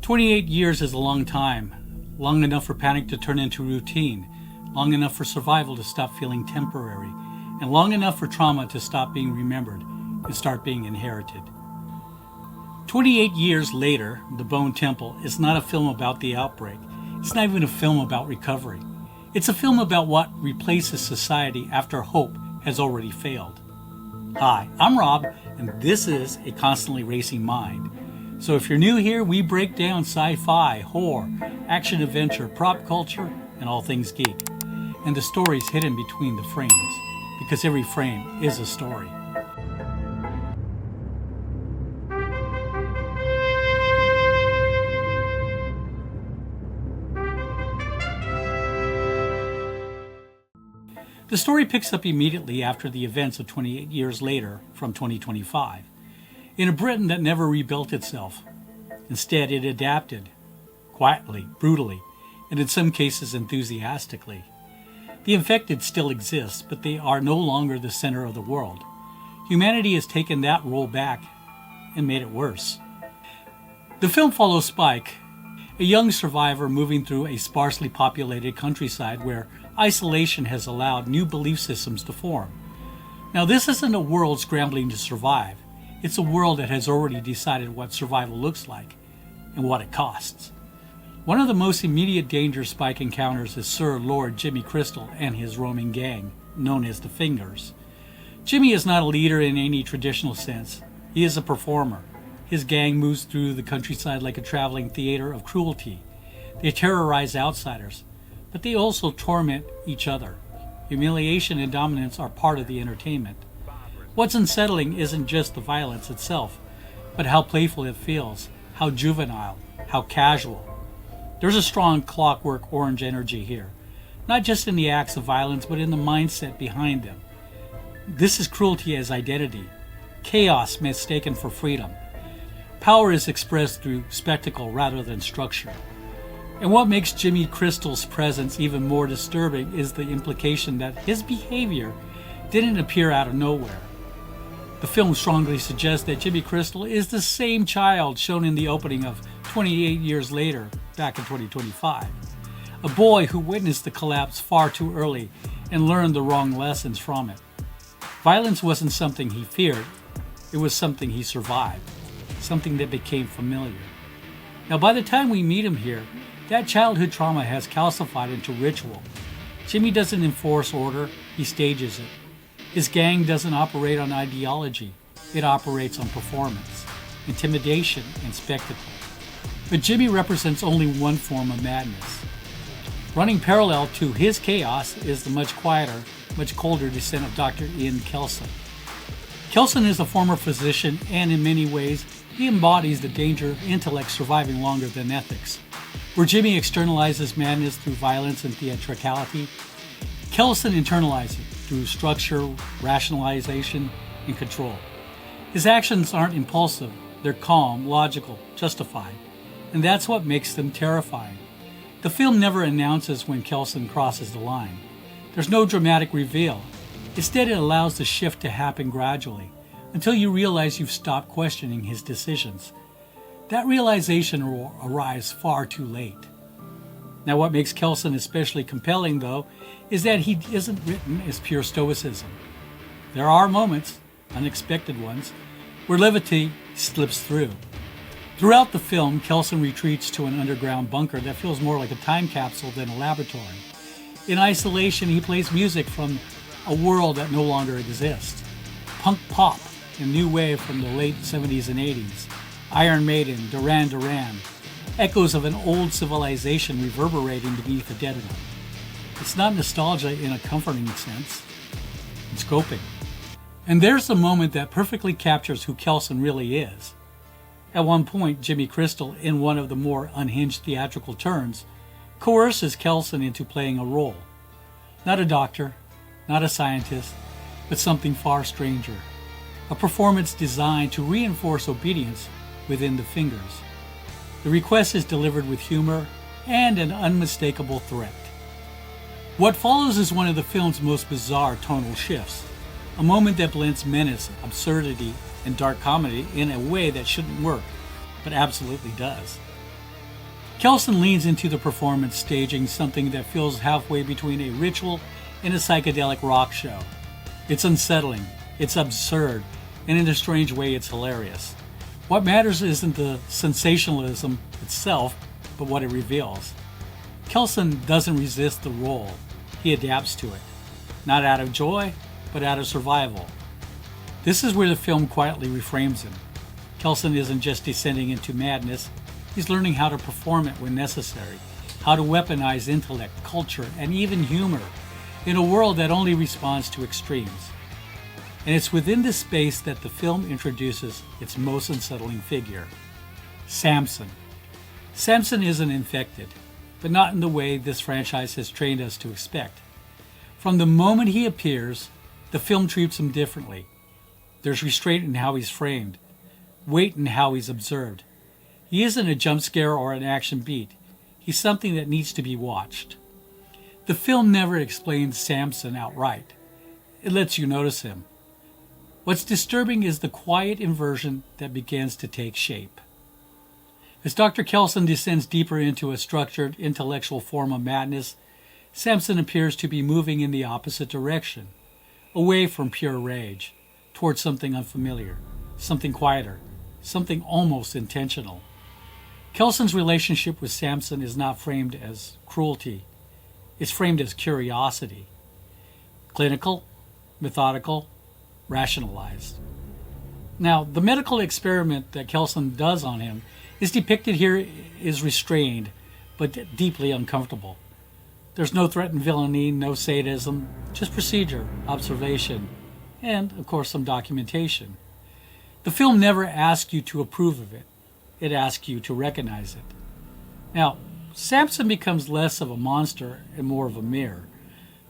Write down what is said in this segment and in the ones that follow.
28 years is a long time, long enough for panic to turn into routine, long enough for survival to stop feeling temporary, and long enough for trauma to stop being remembered and start being inherited. 28 years later, The Bone Temple is not a film about the outbreak. It's not even a film about recovery. It's a film about what replaces society after hope has already failed. Hi, I'm Rob, and this is A Constantly Racing Mind. So if you're new here, we break down sci-fi, horror, action-adventure, prop culture, and all things geek. And the stories hidden between the frames, because every frame is a story. The story picks up immediately after the events of 28 years later from 2025, in a Britain that never rebuilt itself. Instead, it adapted, quietly, brutally, and in some cases enthusiastically. The infected still exist, but they are no longer the center of the world. Humanity has taken that role back and made it worse. The film follows Spike, a young survivor moving through a sparsely populated countryside where isolation has allowed new belief systems to form. Now, this isn't a world scrambling to survive. It's a world that has already decided what survival looks like and what it costs. One of the most immediate dangers Spike encounters is Sir Lord Jimmy Crystal and his roaming gang, known as the Fingers. Jimmy is not a leader in any traditional sense. He is a performer. His gang moves through the countryside like a traveling theater of cruelty. They terrorize outsiders, but they also torment each other. Humiliation and dominance are part of the entertainment. What's unsettling isn't just the violence itself, but how playful it feels, how juvenile, how casual. There's a strong Clockwork Orange energy here, not just in the acts of violence, but in the mindset behind them. This is cruelty as identity, chaos mistaken for freedom. Power is expressed through spectacle rather than structure. And what makes Jimmy Crystal's presence even more disturbing is the implication that his behavior didn't appear out of nowhere. The film strongly suggests that Jimmy Crystal is the same child shown in the opening of 28 years later, back in 2025. A boy who witnessed the collapse far too early and learned the wrong lessons from it. Violence wasn't something he feared, it was something he survived, something that became familiar. Now, by the time we meet him here, that childhood trauma has calcified into ritual. Jimmy doesn't enforce order, he stages it. His gang doesn't operate on ideology, it operates on performance, intimidation, and spectacle. But Jimmy represents only one form of madness. Running parallel to his chaos is the much quieter, much colder descent of Dr. Ian Kelson. Kelson is a former physician, and in many ways, he embodies the danger of intellect surviving longer than ethics. Where Jimmy externalizes madness through violence and theatricality, Kelson internalizes it through structure, rationalization, and control. His actions aren't impulsive, they're calm, logical, justified, and that's what makes them terrifying. The film never announces when Kelson crosses the line. There's no dramatic reveal. Instead, it allows the shift to happen gradually, until you realize you've stopped questioning his decisions. That realization arrives far too late. Now, what makes Kelson especially compelling, though, is that he isn't written as pure stoicism. There are moments, unexpected ones, where levity slips through. Throughout the film, Kelson retreats to an underground bunker that feels more like a time capsule than a laboratory. In isolation, he plays music from a world that no longer exists. Punk pop, a new wave from the late 70s and 80s. Iron Maiden, Duran Duran, echoes of an old civilization reverberating beneath the dead one. It's not nostalgia in a comforting sense, it's coping. And there's the moment that perfectly captures who Kelson really is. At one point, Jimmy Crystal, in one of the more unhinged theatrical turns, coerces Kelson into playing a role. Not a doctor, not a scientist, but something far stranger. A performance designed to reinforce obedience within the Fingers. The request is delivered with humor and an unmistakable threat. What follows is one of the film's most bizarre tonal shifts, a moment that blends menace, absurdity, and dark comedy in a way that shouldn't work, but absolutely does. Kelson leans into the performance, staging something that feels halfway between a ritual and a psychedelic rock show. It's unsettling, it's absurd, and in a strange way it's hilarious. What matters isn't the sensationalism itself, but what it reveals. Kelson doesn't resist the role, he adapts to it. Not out of joy, but out of survival. This is where the film quietly reframes him. Kelson isn't just descending into madness, he's learning how to perform it when necessary, how to weaponize intellect, culture, and even humor in a world that only responds to extremes. And it's within this space that the film introduces its most unsettling figure, Samson. Samson isn't infected, but not in the way this franchise has trained us to expect. From the moment he appears, the film treats him differently. There's restraint in how he's framed, weight in how he's observed. He isn't a jump scare or an action beat. He's something that needs to be watched. The film never explains Samson outright. It lets you notice him. What's disturbing is the quiet inversion that begins to take shape. As Dr. Kelson descends deeper into a structured, intellectual form of madness, Samson appears to be moving in the opposite direction, away from pure rage, towards something unfamiliar, something quieter, something almost intentional. Kelson's relationship with Samson is not framed as cruelty. It's framed as curiosity. Clinical, methodical, rationalized. Now, the medical experiment that Kelson does on him is depicted here is restrained, but deeply uncomfortable. There's no threatened villainy, no sadism, just procedure, observation, and, of course, some documentation. The film never asks you to approve of it. It asks you to recognize it. Now, Samson becomes less of a monster and more of a mirror.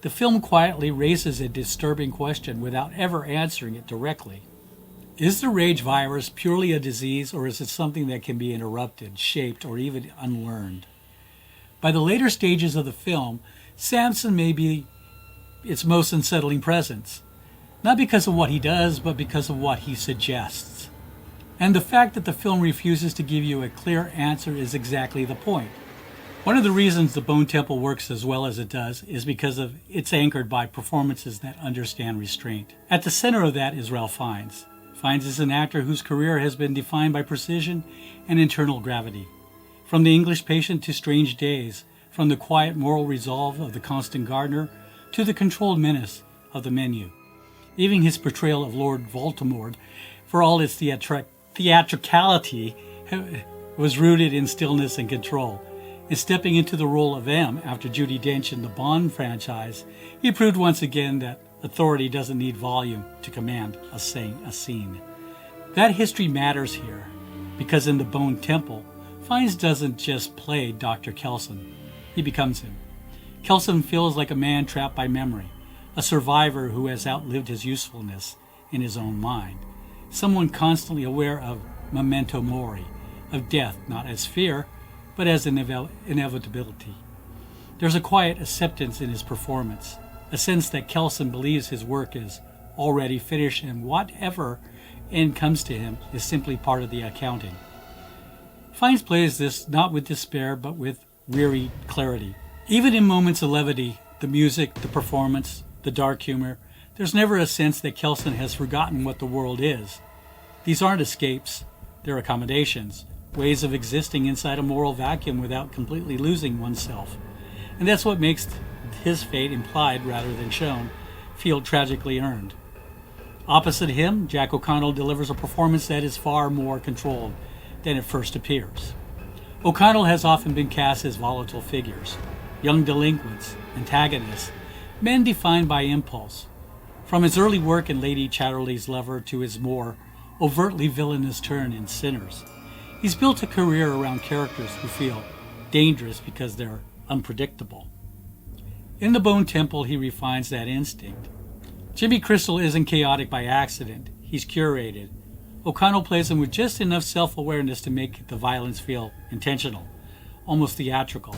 The film quietly raises a disturbing question without ever answering it directly. Is the rage virus purely a disease, or is it something that can be interrupted, shaped, or even unlearned? By the later stages of the film, Samson may be its most unsettling presence, not because of what he does, but because of what he suggests. And the fact that the film refuses to give you a clear answer is exactly the point. One of the reasons the Bone Temple works as well as it does is because it's anchored by performances that understand restraint. At the center of that is Ralph Fiennes. Fiennes is an actor whose career has been defined by precision and internal gravity. From The English Patient to Strange Days, from the quiet moral resolve of the constant gardener to the controlled menace of the menu. Even his portrayal of Lord Voldemort, for all its theatricality, was rooted in stillness and control. In stepping into the role of M after Judi Dench in the Bond franchise, he proved once again that authority doesn't need volume to command a scene. That history matters here, because in the Bone Temple, Fiennes doesn't just play Dr. Kelson, he becomes him. Kelson feels like a man trapped by memory, a survivor who has outlived his usefulness in his own mind, someone constantly aware of memento mori, of death not as fear, but as an inevitability. There's a quiet acceptance in his performance, a sense that Kelson believes his work is already finished and whatever end comes to him is simply part of the accounting. Fiennes plays this not with despair, but with weary clarity. Even in moments of levity, the music, the performance, the dark humor, there's never a sense that Kelson has forgotten what the world is. These aren't escapes, they're accommodations, ways of existing inside a moral vacuum without completely losing oneself. And that's what makes his fate, implied rather than shown, feel tragically earned. Opposite him, Jack O'Connell delivers a performance that is far more controlled than it first appears. O'Connell has often been cast as volatile figures, young delinquents, antagonists, men defined by impulse. From his early work in Lady Chatterley's Lover to his more overtly villainous turn in Sinners, he's built a career around characters who feel dangerous because they're unpredictable. In The Bone Temple, he refines that instinct. Jimmy Crystal isn't chaotic by accident. He's curated. O'Connell plays him with just enough self-awareness to make the violence feel intentional, almost theatrical.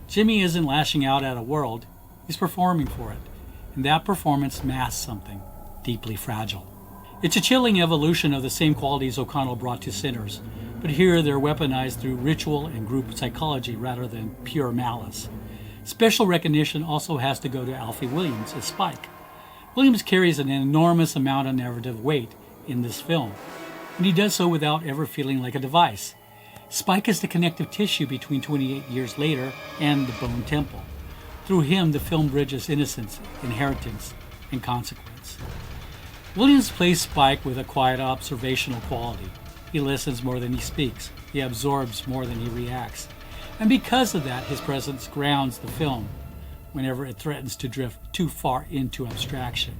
Jimmy isn't lashing out at a world. He's performing for it. And that performance masks something deeply fragile. It's a chilling evolution of the same qualities O'Connell brought to Sinners, but here they're weaponized through ritual and group psychology rather than pure malice. Special recognition also has to go to Alfie Williams as Spike. Williams carries an enormous amount of narrative weight in this film, and he does so without ever feeling like a device. Spike is the connective tissue between 28 years later and the Bone Temple. Through him, the film bridges innocence, inheritance, and consequence. Williams plays Spike with a quiet observational quality. He listens more than he speaks. He absorbs more than he reacts. And because of that, his presence grounds the film whenever it threatens to drift too far into abstraction.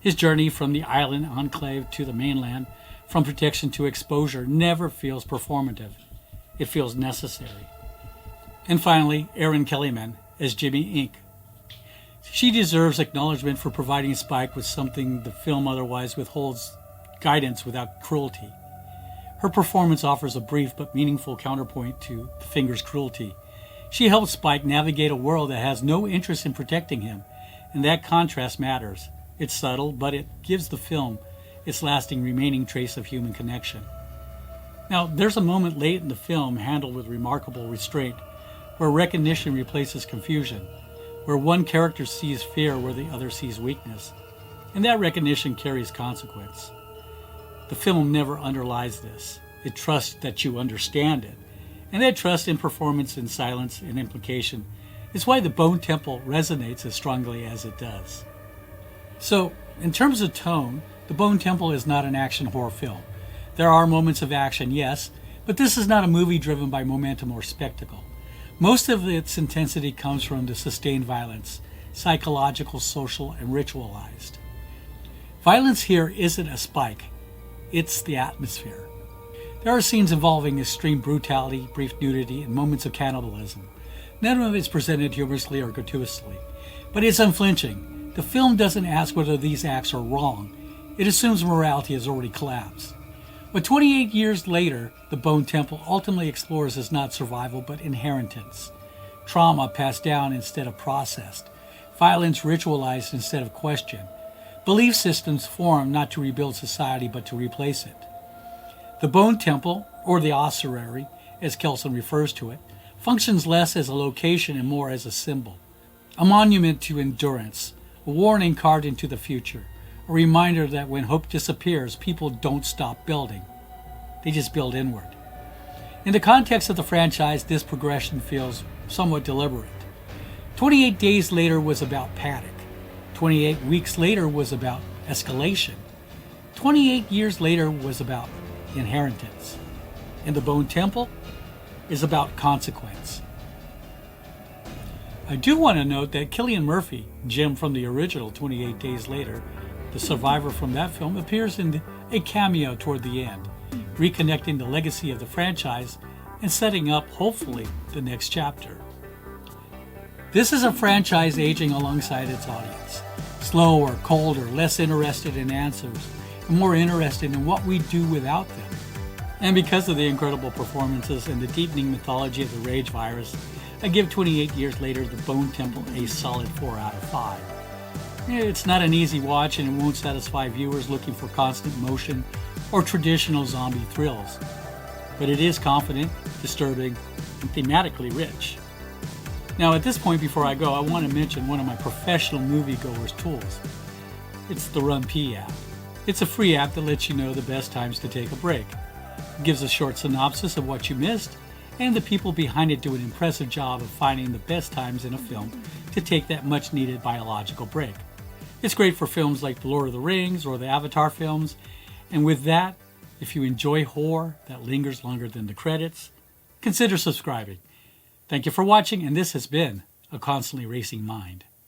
His journey from the island enclave to the mainland, from protection to exposure, never feels performative. It feels necessary. And finally, Erin Kellyman as Jimmy Inc. She deserves acknowledgement for providing Spike with something the film otherwise withholds: guidance without cruelty. Her performance offers a brief but meaningful counterpoint to the Finger's cruelty. She helps Spike navigate a world that has no interest in protecting him, and that contrast matters. It's subtle, but it gives the film its lasting remaining trace of human connection. Now, there's a moment late in the film handled with remarkable restraint, where recognition replaces confusion, where one character sees fear where the other sees weakness, and that recognition carries consequence. The film never underlies this. It trusts that you understand it, and that trust in performance, in silence, and implication is why the Bone Temple resonates as strongly as it does. So, in terms of tone, the Bone Temple is not an action horror film. There are moments of action, yes, but this is not a movie driven by momentum or spectacle. Most of its intensity comes from the sustained violence, psychological, social, and ritualized. Violence here isn't a Spike, it's the atmosphere. There are scenes involving extreme brutality, brief nudity, and moments of cannibalism. None of it is presented humorously or gratuitously, but it's unflinching. The film doesn't ask whether these acts are wrong. It assumes morality has already collapsed. What 28 years later, the Bone Temple ultimately explores is not survival but inheritance. Trauma passed down instead of processed. Violence ritualized instead of questioned. Belief systems formed not to rebuild society but to replace it. The Bone Temple, or the ossuary, as Kelson refers to it, functions less as a location and more as a symbol. A monument to endurance, a warning carved into the future, a reminder that when hope disappears, people don't stop building. They just build inward. In the context of the franchise, this progression feels somewhat deliberate. 28 Days Later was about panic. 28 Weeks Later was about escalation. 28 Years Later was about inheritance. And the Bone Temple is about consequence. I do want to note that Cillian Murphy, Jim from the original 28 Days Later, the survivor from that film, appears in a cameo toward the end, reconnecting the legacy of the franchise and setting up, hopefully, the next chapter. This is a franchise aging alongside its audience, slower, colder, less interested in answers, and more interested in what we do without them. And because of the incredible performances and the deepening mythology of the rage virus, I give 28 Years Later the Bone Temple a solid 4 out of 5. It's not an easy watch and it won't satisfy viewers looking for constant motion or traditional zombie thrills. But it is confident, disturbing, and thematically rich. Now at this point before I go, I want to mention one of my professional moviegoers' tools. It's the Run P app. It's a free app that lets you know the best times to take a break. It gives a short synopsis of what you missed, and the people behind it do an impressive job of finding the best times in a film to take that much needed biological break. It's great for films like The Lord of the Rings or the Avatar films, and with that, if you enjoy horror that lingers longer than the credits, consider subscribing. Thank you for watching, and this has been A Constantly Racing Mind.